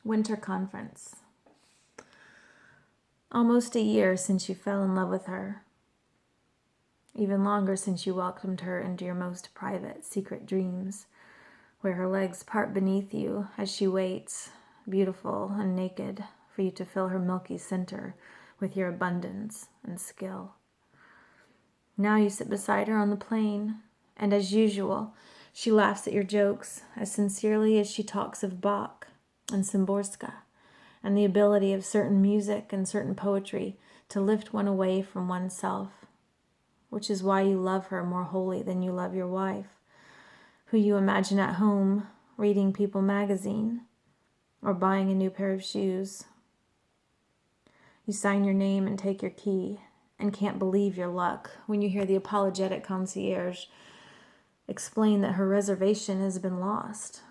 Winter Conference. Almost a year since you fell in love with her. Even longer since you welcomed her into your most private, secret dreams, where her legs part beneath you as she waits, beautiful and naked, for you to fill her milky center with your abundance and skill. Now you sit beside her on the plane, and as usual, she laughs at your jokes as sincerely as she talks of Bach and Szymborska, and the ability of certain music and certain poetry to lift one away from oneself, which is why you love her more wholly than you love your wife, who you imagine at home reading People magazine or buying a new pair of shoes. You sign your name and take your key and can't believe your luck when you hear the apologetic concierge explain that her reservation has been lost.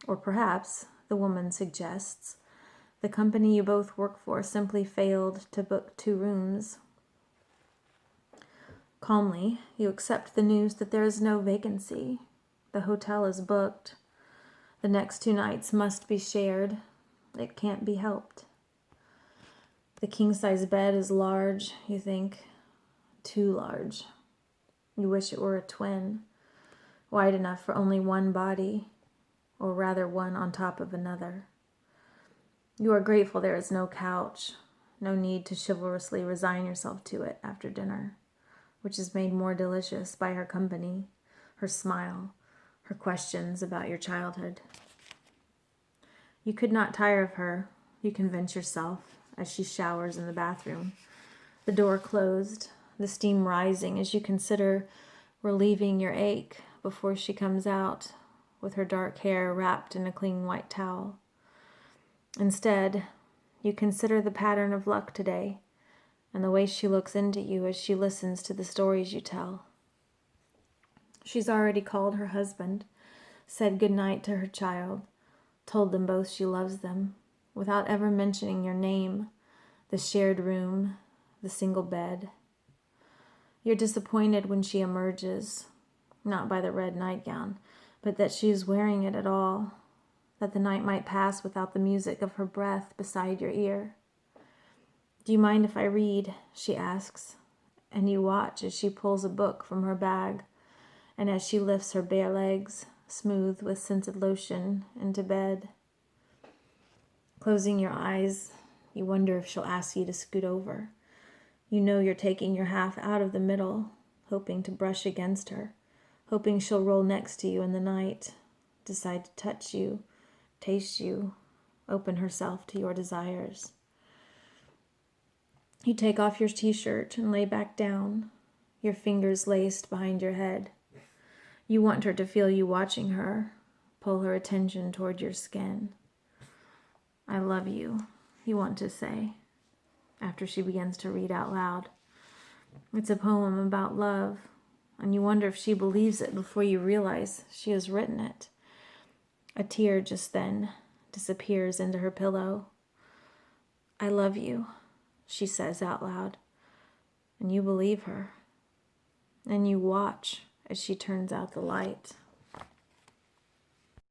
Or perhaps, the woman suggests, the company you both work for simply failed to book 2 rooms. Calmly, you accept the news that there is no vacancy. The hotel is booked. The next 2 nights must be shared. It can't be helped. The king-size bed is large, you think. Too large. You wish it were a twin, wide enough for only one body, or rather one on top of another. You are grateful there is no couch, no need to chivalrously resign yourself to it after dinner, which is made more delicious by her company, her smile, her questions about your childhood. You could not tire of her, you convince yourself, as she showers in the bathroom, the door closed, the steam rising as you consider relieving your ache before she comes out with her dark hair wrapped in a clean white towel. Instead, you consider the pattern of luck today and the way she looks into you as she listens to the stories you tell. She's already called her husband, said goodnight to her child, told them both she loves them, without ever mentioning your name, the shared room, the single bed. You're disappointed when she emerges, not by the red nightgown, but that she is wearing it at all, that the night might pass without the music of her breath beside your ear. Do you mind if I read? She asks, and you watch as she pulls a book from her bag, and as she lifts her bare legs, smooth with scented lotion, into bed. Closing your eyes, you wonder if she'll ask you to scoot over. You know you're taking your half out of the middle, hoping to brush against her, hoping she'll roll next to you in the night, decide to touch you, taste you, open herself to your desires. You take off your t-shirt and lay back down, your fingers laced behind your head. You want her to feel you watching her, pull her attention toward your skin. I love you, you want to say, after she begins to read out loud. It's a poem about love, and you wonder if she believes it before you realize she has written it. A tear just then disappears into her pillow. I love you, she says out loud, and you believe her, and you watch as she turns out the light.